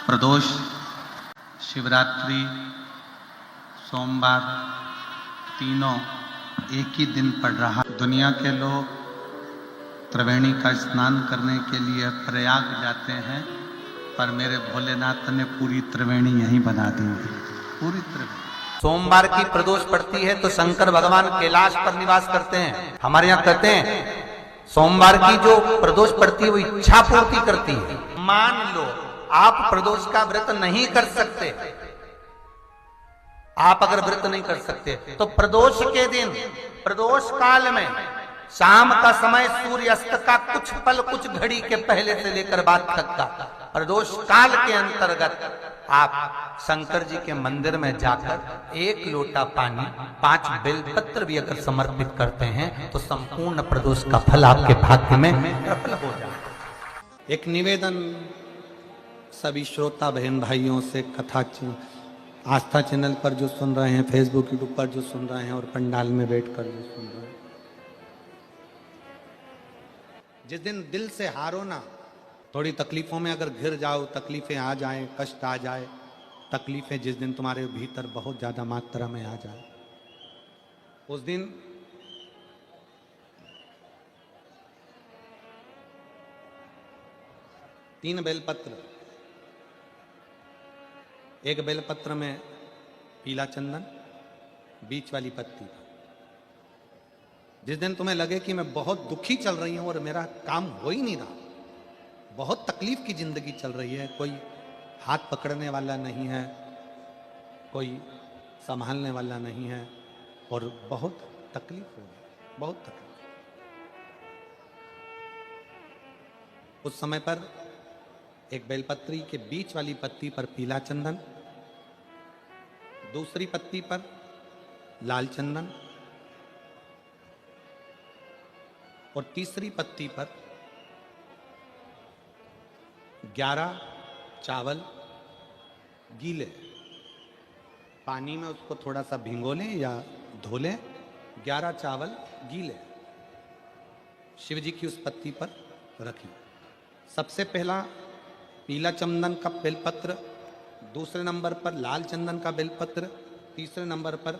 प्रदोष, शिवरात्रि, सोमवार तीनों एक ही दिन पड़ रहा। दुनिया के लोग त्रिवेणी का स्नान करने के लिए प्रयाग जाते हैं, पर मेरे भोलेनाथ ने पूरी त्रिवेणी यहीं बना दी, पूरी त्रिवेणी। सोमवार की प्रदोष पड़ती है तो शंकर भगवान कैलाश पर निवास करते हैं। हमारे यहाँ कहते हैं सोमवार की जो प्रदोष पड़ती है वो इच्छा पूर्ति करती है। मान लो आप प्रदोष का व्रत नहीं कर सकते, आप अगर व्रत नहीं कर सकते तो प्रदोष के दिन, प्रदोष काल में शाम का समय सूर्यास्त का कुछ पल, कुछ घड़ी के पहले से लेकर बाद तक का प्रदोष काल के अंतर्गत आप शंकर जी के मंदिर में जाकर एक लोटा पानी, 5 बेलपत्र भी अगर समर्पित करते हैं तो संपूर्ण प्रदोष का फल आपके भाग्य में प्रबल हो जाए। एक निवेदन सभी श्रोता बहन भाइयों से, कथा आस्था चैनल पर जो सुन रहे हैं, फेसबुक यूट्यूब पर जो सुन रहे हैं और पंडाल में बैठकर जो सुन रहे हैं, जिस दिन दिल से हारो ना, थोड़ी तकलीफों में अगर घिर जाओ, तकलीफें आ जाएं, कष्ट आ जाए, तकलीफें जिस दिन तुम्हारे भीतर बहुत ज्यादा मात्रा में आ जाए, उस दिन तीन बेलपत्र, एक बेलपत्र में पीला चंदन, बीच वाली पत्ती। जिस दिन तुम्हें लगे कि मैं बहुत दुखी चल रही हूं और मेरा काम हो ही नहीं रहा, बहुत तकलीफ की जिंदगी चल रही है, कोई हाथ पकड़ने वाला नहीं है, कोई संभालने वाला नहीं है और बहुत तकलीफ हो गई, बहुत तकलीफ। उस समय पर एक बेलपत्री के बीच वाली पत्ती पर पीला चंदन, दूसरी पत्ती पर लाल चंदन और तीसरी पत्ती पर 11 चावल गीले, पानी में उसको थोड़ा सा भिगो लें या धो लें, 11 चावल गीले शिव जी की उस पत्ती पर रखें। सबसे पहला पीला चंदन का बेलपत्र, दूसरे नंबर पर लाल चंदन का बेलपत्र, तीसरे नंबर पर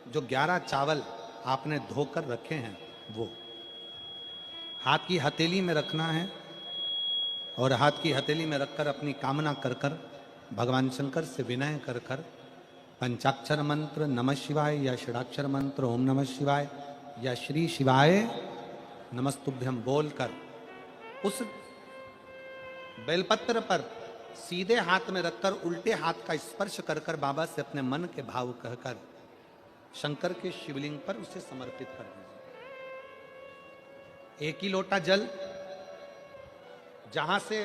जो 11 चावल आपने धोकर रखे हैं वो हाथ की हथेली में रखना है और हाथ की हथेली में रखकर अपनी कामना कर कर भगवान शंकर से विनय कर कर पंचाक्षर मंत्र नमः शिवाय या षडाक्षर मंत्र ओम नमः शिवाय या श्री शिवाय नमस्तुभ्यम बोलकर उस बेलपत्र पर सीधे हाथ में रखकर उल्टे हाथ का स्पर्श कर कर बाबा से अपने मन के भाव कहकर शंकर के शिवलिंग पर उसे समर्पित कर दीजिए। एक ही लोटा जल, जहां से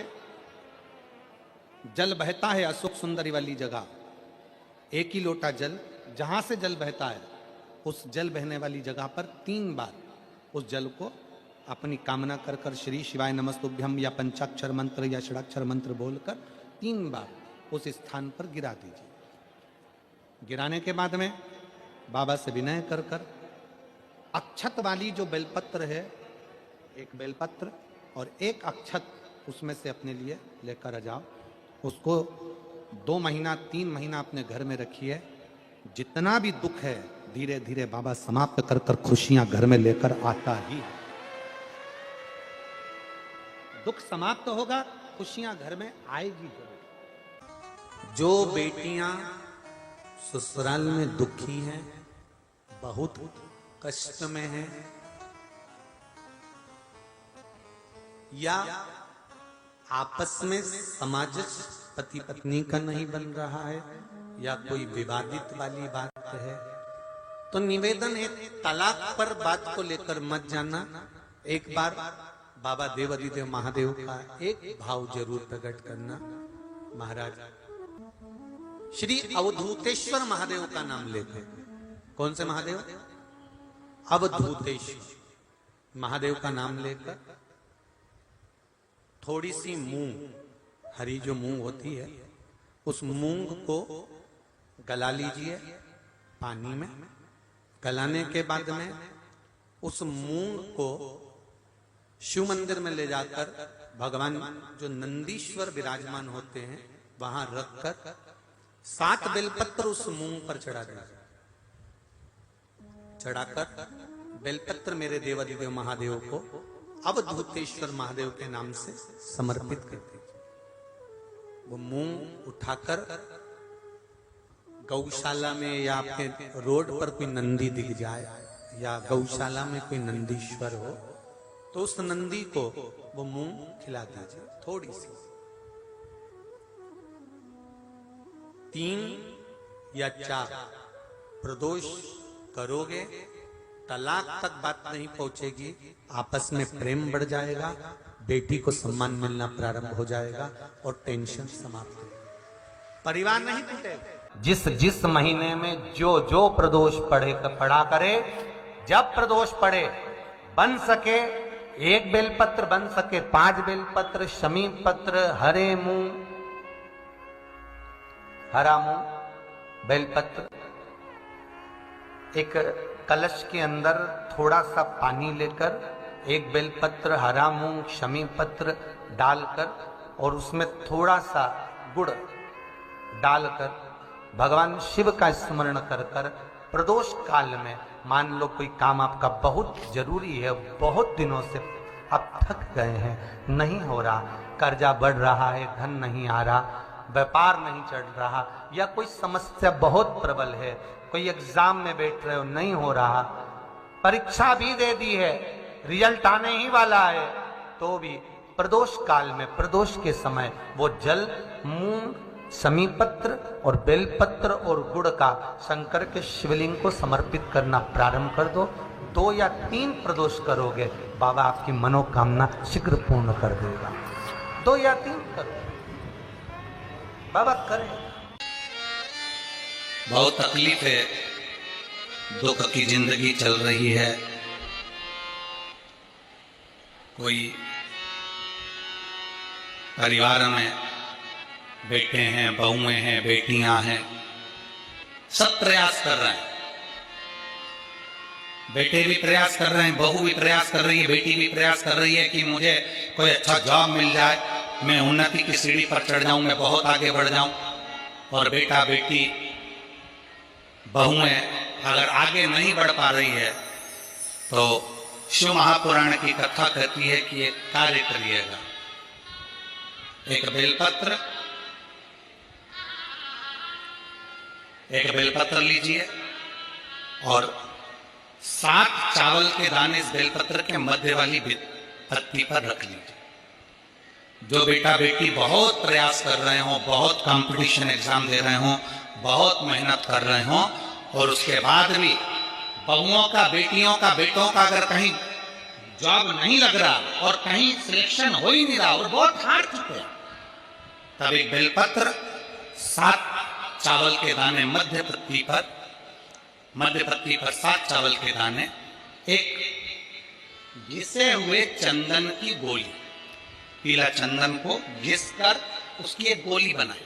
जल बहता है अशोक सुंदरी वाली जगह, एक ही लोटा जल, जहां से जल बहता है उस जल बहने वाली जगह पर 3 बार उस जल को अपनी कामना कर कर श्री शिवाय नमस्तुभ्यम या पंचाक्षर मंत्र या षडाक्षर मंत्र बोलकर 3 बार उस स्थान पर गिरा दीजिए। गिराने के बाद में बाबा से विनय कर कर अक्षत वाली जो बेलपत्र है, एक बेलपत्र और एक अक्षत उसमें से अपने लिए लेकर आ जाओ। उसको 2 महीना 3 महीना अपने घर में रखिए। जितना भी दुख है धीरे धीरे बाबा समाप्त कर कर खुशियां घर में लेकर आता ही है। दुख समाप्त होगा, खुशियां घर में आएगी जरूर। जो बेटियां ससुराल में दुखी हैं, बहुत कष्ट में हैं या आपस में सामंजस्य पति पत्नी का नहीं बन रहा है या कोई विवादित वाली बात है, तो निवेदन है तलाक पर बात को लेकर मत जाना। एक बार बाबा देवाधिदेव महादेव का एक भाव जरूर प्रकट करना। महाराज श्री अवधूतेश्वर महादेव का नाम लेकर, कौन से महादेव? अवधूतेश्वर महादेव का नाम लेकर थोड़ी सी मूंग, हरी जो मूंग होती है, उस मूंग को गला लीजिए पानी में। गलाने के बाद में उस मूंग को शिव मंदिर में ले जाकर भगवान जो नंदीश्वर विराजमान होते हैं वहां रखकर 7 बेलपत्र उस मूंग पर चढ़ा दिया। चढ़ाकर बेलपत्र मेरे देवाधिदेव महादेव को अवधूतेश्वर महादेव के नाम से समर्पित कर दीजिए। वो मूंग उठाकर गौशाला में या आपके रोड पर कोई नंदी दिख जाए या गौशाला में कोई नंदीश्वर हो तो उस नंदी को वो मूंग खिला दीजिए थोड़ी सी। 3 या 4 प्रदोष करोगे, तलाक तक बात नहीं पहुंचेगी, आपस में प्रेम बढ़ जाएगा, बेटी को सम्मान मिलना प्रारंभ हो जाएगा और टेंशन समाप्त हो जाएगा, परिवार नहीं टूटेगा। जिस महीने में जो प्रदोष पड़ा करे, जब प्रदोष पड़े, बन सके 1 बेलपत्र, बन सके 5 बेलपत्र, शमी पत्र, हरे मूंग, हरा मूंग, बेलपत्र, एक कलश के अंदर थोड़ा सा पानी लेकर 1 बेलपत्र, हरा मूंग, शमी पत्र डालकर और उसमें थोड़ा सा गुड़ डालकर भगवान शिव का स्मरण कर कर प्रदोष काल में, मान लो कोई काम आपका बहुत जरूरी है, बहुत दिनों से आप थक गए हैं, नहीं हो रहा, कर्जा बढ़ रहा है, धन नहीं आ रहा, व्यापार नहीं चढ़ रहा, या कोई समस्या बहुत प्रबल है, कोई एग्जाम में बैठ रहे हो नहीं हो रहा, परीक्षा भी दे दी है, रिजल्ट आने ही वाला है, तो भी प्रदोष काल में, प्रदोष के समय वो जल मूंग, शमी पत्र और बेलपत्र और गुड़ का शंकर के शिवलिंग को समर्पित करना प्रारंभ कर दो। 2 या 3 प्रदोष करोगे, बाबा आपकी मनोकामना शीघ्र पूर्ण कर देगा। 2 या 3 करो, बाबा करे। बहुत तकलीफ है, दुख की जिंदगी चल रही है, कोई परिवार में बेटे हैं, बहुएं हैं, बेटियां हैं, सब प्रयास कर रहे हैं, बेटे भी प्रयास कर रहे हैं, बहू भी प्रयास कर रही है, बेटी भी प्रयास कर रही है कि मुझे कोई अच्छा जॉब मिल जाए, मैं उन्नति की सीढ़ी पर चढ़ जाऊं, मैं बहुत आगे बढ़ जाऊं। और बेटा बेटी बहुएं अगर आगे नहीं बढ़ पा रही है तो शिव महापुराण की कथा कहती है कि एक कार्य करिएगा, एक बेलपत्र लीजिए और 7 चावल के दाने इस बेलपत्र के मध्य वाली पत्ती पर रख लीजिए। जो बेटा बेटी बहुत प्रयास कर रहे हो, बहुत कंपटीशन एग्जाम दे रहे हो, बहुत मेहनत कर रहे हो और उसके बाद भी बहुओं का, बेटियों का, बेटों का अगर कहीं जॉब नहीं लग रहा और कहीं सिलेक्शन हो ही नहीं रहा और बहुत हार चुके हैं, तब एक बेलपत्र 7 चावल के दाने मध्य पत्ती पर 7 चावल के दाने, एक घिसे हुए चंदन की गोली, पीला चंदन को घिस कर उसकी एक गोली बनाए,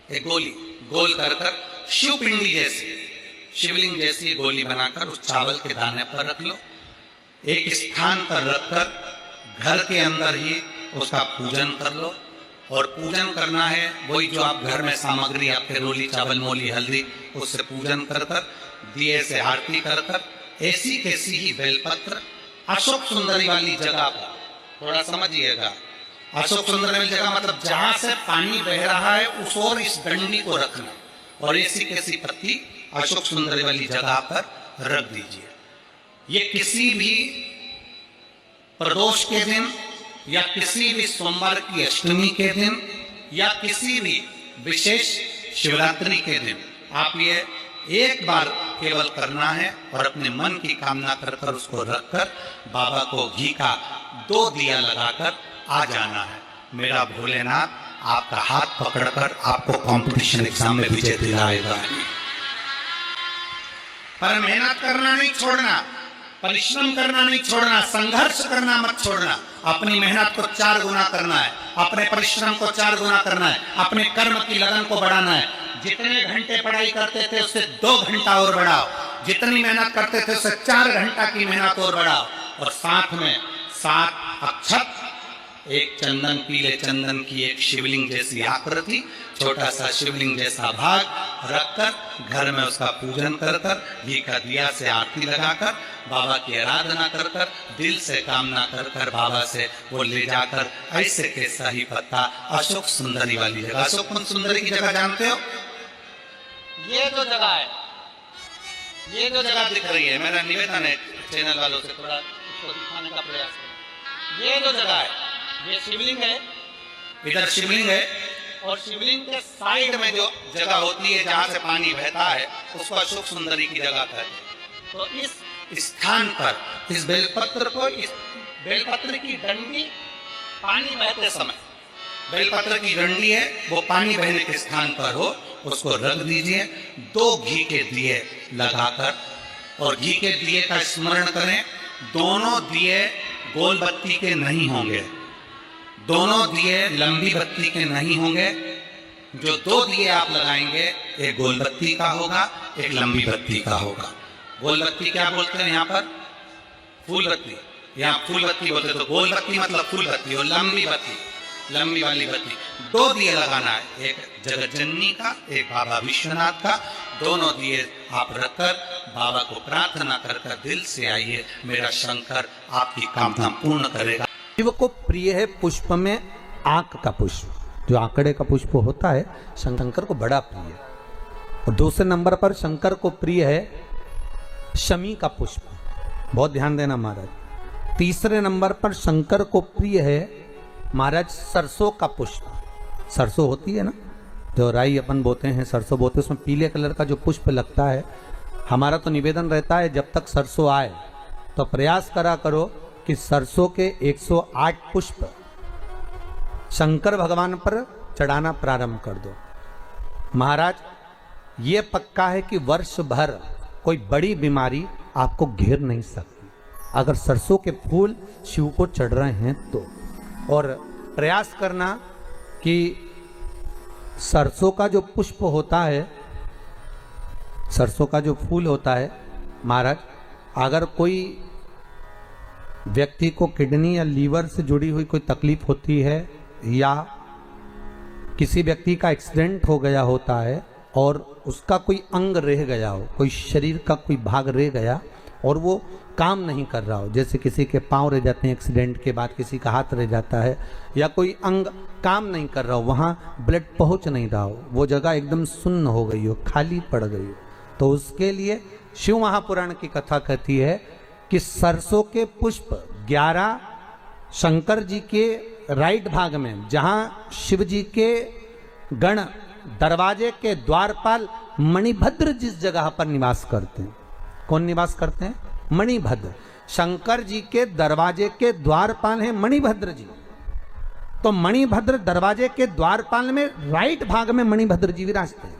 एक गोली गोल कर शिव पिंडी जैसी, शिवलिंग जैसी गोली बनाकर उस चावल के दाने पर रख लो। एक स्थान पर रखकर घर के अंदर ही उसका पूजन कर लो। और पूजन करना है वही जो आप घर में सामग्री, आपके रोली, चावल, मोली, हल्दी, उससे पूजन कर कर, दिए से आरती कर कर, ऐसी कैसी ही बेलपत्र अशोक सुंदरी वाली जगह पर, थोड़ा समझिएगा, अशोक सुंदरी वाली जगह मतलब जहां से पानी बह रहा है उस ओर इस डंडी को रखना और ऐसी कैसी पत्ती अशोक सुंदरी वाली जगह पर रख दीजिए। ये किसी भी प्रदोष के दिन या किसी भी सोमवार की अष्टमी के दिन या किसी भी विशेष शिवरात्रि के दिन आप ये एक बार केवल करना है और अपने मन की कामना कर कर उसको रखकर बाबा को घी का 2 दिया लगाकर आ जाना है। मेरा भोलेनाथ आपका हाथ पकड़कर आपको कंपटीशन एग्जाम में विजय दिलाएगा। पर मेहनत करना नहीं छोड़ना, परिश्रम करना नहीं छोड़ना, संघर्ष करना मत छोड़ना। अपनी मेहनत को 4 गुना करना है, अपने परिश्रम को 4 गुना करना है, अपने कर्म की लगन को बढ़ाना है। जितने घंटे पढ़ाई करते थे उससे 2 घंटा और बढ़ाओ, जितनी मेहनत करते थे उससे 4 घंटा की मेहनत और बढ़ाओ। और साथ में 7 अक्षत एक चंदन, पीले चंदन की एक शिवलिंग जैसी आकृति, छोटा सा शिवलिंग जैसा भाग रखकर घर में उसका पूजन कर कर, घी का दिया से आरती लगाकर, बाबा की आराधना कर कर, दिल से कामना कर कर बाबा से वो ले जाकर ऐसे के सही पत्ता अशोक सुंदरी वाली जगह, अशोक सुंदरी की जगह जानते हो? ये जो जगह है, ये जो जगह दिख रही है, मेरा निवेदन है चैनल वालों से थोड़ा इसको दिखाने का प्रयास करें। ये जो जगह है, ये शिवलिंग है, इधर शिवलिंग है, और शिवलिंग के साइड में जो जगह होती है जहां से पानी बहता है उसको अशोक सुंदरी की जगह कहते हैं। तो इस स्थान पर इस बेलपत्र को, इस बेलपत्र की डंडी पानी बहते समय, बेलपत्र की डंडी है वो पानी बहने के स्थान पर हो, उसको रख दीजिए। 2 घी के दिए लगाकर, और घी के दिए का स्मरण करें। दोनों दिए गोल बत्ती के नहीं होंगे, दोनों दिए लंबी बत्ती के नहीं होंगे। जो 2 दिए आप लगाएंगे, एक गोल बत्ती का होगा, एक लंबी बत्ती का होगा। गोल बत्ती क्या बोलते हैं यहाँ पर? फूल बत्ती। यहाँ फूल बत्ती बोलते, तो गोल बत्ती मतलब फूल बत्ती, और लंबी बत्ती, लंबी वाली बत्ती। 2 दिए लगाना है, एक जगत जननी का, एक बाबा विश्वनाथ का। दोनों दिए आप रखकर बाबा को प्रार्थना कर कर दिल से आइए, मेरा शंकर आपकी कामना पूर्ण करेगा। शिव को प्रिय है पुष्प में आंक का पुष्प, जो आंकड़े का पुष्प होता है, शंकर को बड़ा प्रिय है। और दूसरे नंबर पर शंकर को प्रिय है शमी का पुष्प, बहुत ध्यान देना महाराज। तीसरे नंबर पर शंकर को प्रिय है महाराज सरसों का पुष्प। सरसों होती है ना, जो राई अपन बोते हैं, सरसों बोते हैं, उसमें पीले कलर का जो पुष्प लगता है। हमारा तो निवेदन रहता है जब तक सरसों आए तो प्रयास करा करो कि सरसों के 108 पुष्प शंकर भगवान पर चढ़ाना प्रारंभ कर दो। महाराज ये पक्का है कि वर्ष भर कोई बड़ी बीमारी आपको घेर नहीं सकती अगर सरसों के फूल शिव को चढ़ रहे हैं तो। और प्रयास करना कि सरसों का जो पुष्प होता है, सरसों का जो फूल होता है महाराज, अगर कोई व्यक्ति को किडनी या लीवर से जुड़ी हुई कोई तकलीफ होती है, या किसी व्यक्ति का एक्सीडेंट हो गया होता है और उसका कोई अंग रह गया हो, कोई शरीर का कोई भाग रह गया और वो काम नहीं कर रहा हो, जैसे किसी के पांव रह जाते हैं एक्सीडेंट के बाद, किसी का हाथ रह जाता है, या कोई अंग काम नहीं कर रहा हो, वहाँ ब्लड पहुँच नहीं रहा हो, वो जगह एकदम सुन्न हो गई हो, खाली पड़ गई हो, तो उसके लिए शिव महापुराण की कथा कहती है कि सरसों के पुष्प 11 शंकर जी के राइट भाग में, जहाँ शिव जी के गण दरवाजे के द्वारपाल मणिभद्र जिस जगह पर निवास करते हैं, कौन निवास करते हैं? मणिभद्र। शंकर जी के दरवाजे के द्वारपाल हैं मणिभद्र जी। तो मणिभद्र दरवाजे के द्वारपाल में राइट भाग में मणिभद्र जी विराजते हैं।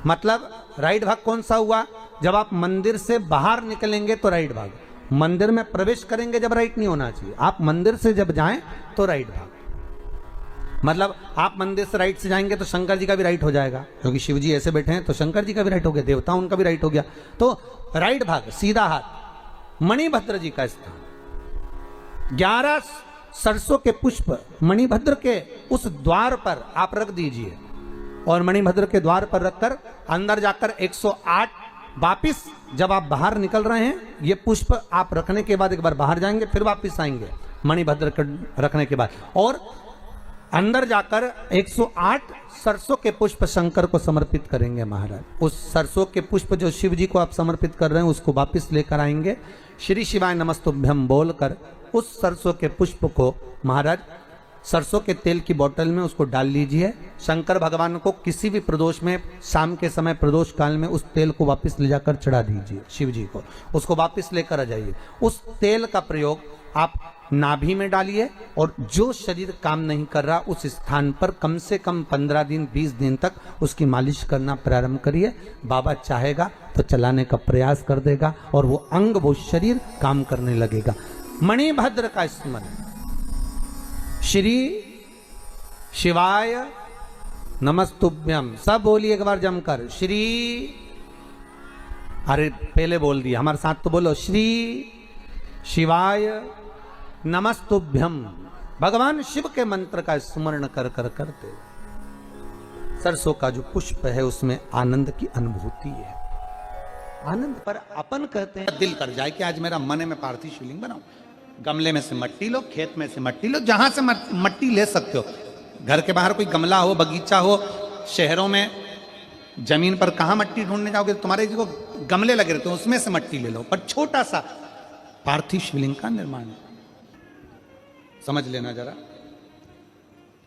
मतलब राइट भाग कौन सा हुआ? जब आप मंदिर से बाहर निकलेंगे तो राइट भाग, मंदिर में प्रवेश करेंगे जब राइट नहीं होना चाहिए, आप मंदिर से जब जाएं तो राइट भाग। मतलब आप मंदिर से राइट से जाएंगे तो शंकर जी का भी राइट हो जाएगा, क्योंकि शिव जी ऐसे बैठे हैं तो शंकर जी का भी राइट हो गया, देवता उनका भी राइट हो गया, तो राइट भाग सीधा हाथ मणिभद्र जी का स्थान। 11 सरसों के पुष्प मणिभद्र के उस द्वार पर आप रख दीजिए, और मणिभद्र के द्वार पर रखकर अंदर जाकर 108 वापिस जब आप बाहर निकल रहे हैं, ये पुष्प आप रखने के बाद एक बार बाहर जाएंगे, फिर वापिस आएंगे मणिभद्र के रखने के बाद, और अंदर जाकर 108 सरसों के पुष्प शंकर को समर्पित करेंगे महाराज। उस सरसों के पुष्प जो शिव जी को आप समर्पित कर रहे हैं उसको वापस लेकर आएंगे, श्री शिवाय नमस्तुभ्यम बोलकर उस सरसों के पुष्प को महाराज सरसों के तेल की बोतल में उसको डाल लीजिए। शंकर भगवान को किसी भी प्रदोष में, शाम के समय प्रदोष काल में उस तेल को वापस ले जाकर चढ़ा दीजिए शिव जी को, उसको वापस लेकर आ जाइए। उस तेल का प्रयोग आप नाभि में डालिए, और जो शरीर काम नहीं कर रहा उस स्थान पर कम से कम 15 दिन 20 दिन तक उसकी मालिश करना प्रारंभ करिए। बाबा चाहेगा तो चलाने का प्रयास कर देगा और वो अंग, वो शरीर काम करने लगेगा। मणिभद्र का स्मरण, श्री शिवाय नमस्तुभ्यम, सब बोलिए एक बार जमकर, श्री, अरे पहले बोल दिया, हमारे साथ तो बोलो, श्री शिवाय नमस्तुभ्यम भगवान शिव के मंत्र का स्मरण कर कर करते सरसों का जो पुष्प है उसमें आनंद की अनुभूति है। आनंद पर अपन कहते हैं दिल कर जाए कि आज मेरा मन है मैं पार्थिव शिवलिंग बनाऊं। गमले में से मट्टी लो, खेत में से मट्टी लो, जहां से मट्टी ले सकते हो। घर के बाहर कोई गमला हो, बगीचा हो, शहरों में जमीन पर कहां मट्टी ढूंढने जाओगे? तुम्हारे जो गमले लगे रहते हैं उसमें से मट्टी ले लो, पर छोटा सा पार्थिव शिवलिंग का निर्माण समझ लेना जरा।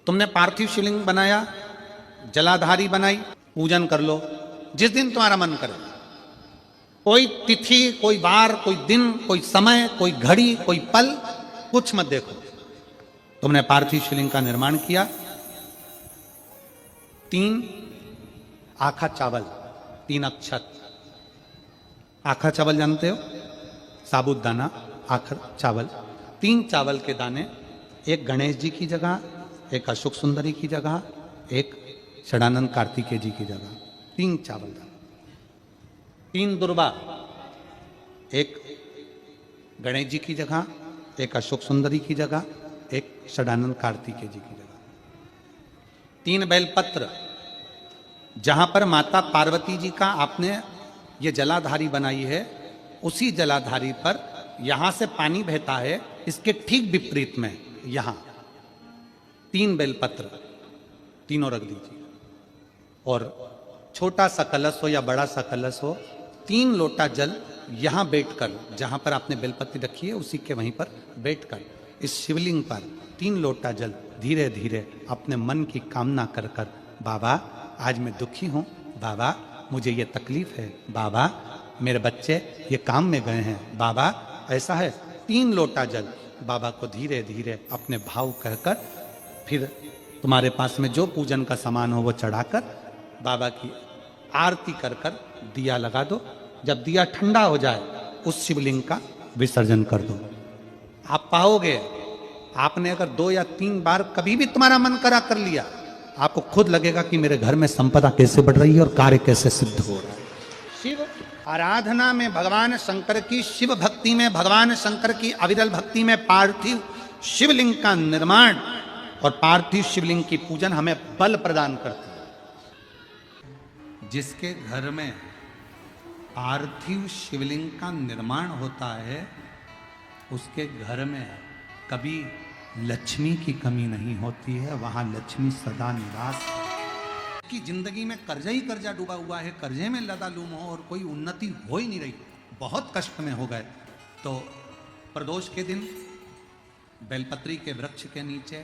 तुमने पार्थिव शिवलिंग बनाया, जलाधारी बनाई, पूजन कर लो जिस दिन तुम्हारा मन करे। कोई तिथि, कोई वार, कोई दिन, कोई समय, कोई घड़ी, कोई पल, कुछ मत देखो। तुमने पार्थिव शिवलिंग का निर्माण किया। 3 आखा चावल, 3 अक्षत। आखा चावल जानते हो? साबुत दाना, आखर चावल। 3 चावल के दाने, एक गणेश जी की जगह, एक अशोक सुंदरी की जगह, एक षडानंद कार्तिकेय जी की जगह। 3 चावल दाना। 3 दुर्वा, एक गणेश जी की जगह, एक अशोक सुंदरी की जगह, एक षडानंद कार्तिकेय जी की जगह। 3 बेलपत्र, जहां पर माता पार्वती जी का आपने ये जलाधारी बनाई है, उसी जलाधारी पर यहां से पानी बहता है, इसके ठीक विपरीत में यहां 3 बेलपत्र, तीनों रख दीजिए। और छोटा सा कलश हो या बड़ा सा कलश हो, 3 लोटा जल यहां बैठकर, जहां पर आपने बेलपत्ती रखी है उसी के वहीं पर बैठकर इस शिवलिंग पर 3 लोटा जल धीरे धीरे अपने मन की कामना कर कर, बाबा आज मैं दुखी हूं, बाबा मुझे ये तकलीफ है, बाबा मेरे बच्चे ये काम में गए हैं, बाबा ऐसा है। 3 लोटा जल बाबा को धीरे धीरे अपने भाव कहकर, फिर तुम्हारे पास में जो पूजन का सामान हो वो चढ़ाकर बाबा की आरती कर कर दिया लगा दो। जब दिया ठंडा हो जाए उस शिवलिंग का विसर्जन कर दो। आप पाओगे, आपने अगर 2 या 3 बार कभी भी तुम्हारा मन करा कर लिया, आपको खुद लगेगा कि मेरे घर में संपदा कैसे बढ़ रही है और कार्य कैसे सिद्ध हो रहा है। शिव आराधना में भगवान शंकर की, शिव भक्ति में भगवान शंकर की अविरल भक्ति में पार्थिव शिवलिंग का निर्माण और पार्थिव शिवलिंग की पूजन हमें बल प्रदान करती है। जिसके घर में पार्थिव शिवलिंग का निर्माण होता है उसके घर में कभी लक्ष्मी की कमी नहीं होती है, वहां लक्ष्मी सदा निवास है। की जिंदगी में कर्जा ही कर्जा डूबा हुआ है, कर्जे में लदालूम हो और कोई उन्नति हो ही नहीं रही, बहुत कष्ट में हो गए, तो प्रदोष के दिन बेलपत्री के वृक्ष के नीचे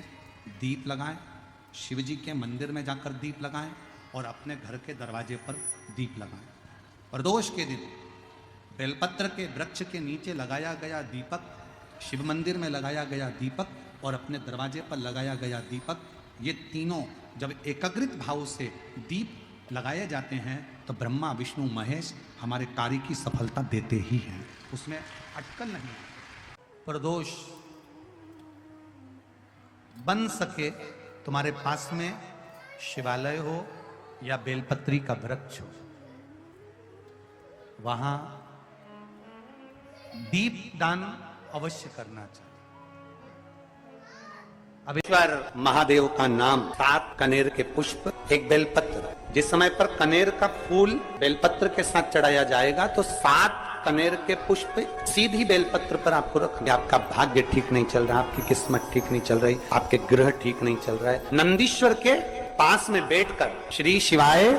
दीप लगाएं, शिव जी के मंदिर में जाकर दीप लगाएं और अपने घर के दरवाजे पर दीप लगाएं। प्रदोष के दिन बेलपत्र के वृक्ष के नीचे लगाया गया दीपक, शिव मंदिर में लगाया गया दीपक और अपने दरवाजे पर लगाया गया दीपक, ये तीनों जब एकाग्रित भाव से दीप लगाए जाते हैं तो ब्रह्मा विष्णु महेश हमारे कार्य की सफलता देते ही हैं, उसमें अटकल नहीं। प्रदोष बन सके तुम्हारे पास में शिवालय हो या बेलपत्री का वृक्ष हो, वहां दीप दान अवश्य करना चाहिए। अबेश्वर महादेव का नाम, 7 कनेर के पुष्प, 1 बेलपत्र। जिस समय पर कनेर का फूल बेलपत्र के साथ चढ़ाया जाएगा तो 7 कनेर के पुष्प सीधी बेलपत्र पर आपको रखना। आपका भाग्य ठीक नहीं चल रहा, आपकी किस्मत ठीक नहीं चल रही, आपके ग्रह ठीक नहीं चल रहा है, नंदीश्वर के पास में बैठकर श्री शिवाय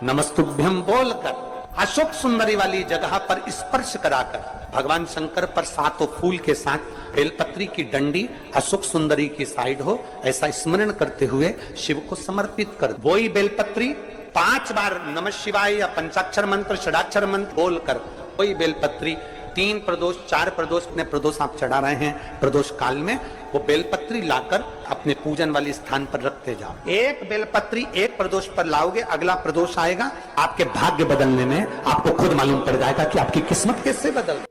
नमस्तुभ्यम बोलकर अशोक सुंदरी वाली जगह पर स्पर्श कराकर भगवान शंकर पर 7 फूल के साथ बेलपत्री की डंडी अशोक सुंदरी की साइड हो, ऐसा स्मरण करते हुए शिव को समर्पित कर वही बेलपत्री 5 बार नमः शिवाय या पंचाक्षर मंत्र, षडाक्षर मंत्र बोलकर वही बेलपत्री 3 प्रदोष 4 प्रदोष ने प्रदोष आप चढ़ा रहे हैं, प्रदोष काल में वो बेलपत्री लाकर अपने पूजन वाले स्थान पर रखते जाओ। एक बेलपत्री एक प्रदोष पर लाओगे, अगला प्रदोष आएगा, आपके भाग्य बदलने में आपको खुद मालूम पड़ जाएगा कि आपकी किस्मत कैसे बदल।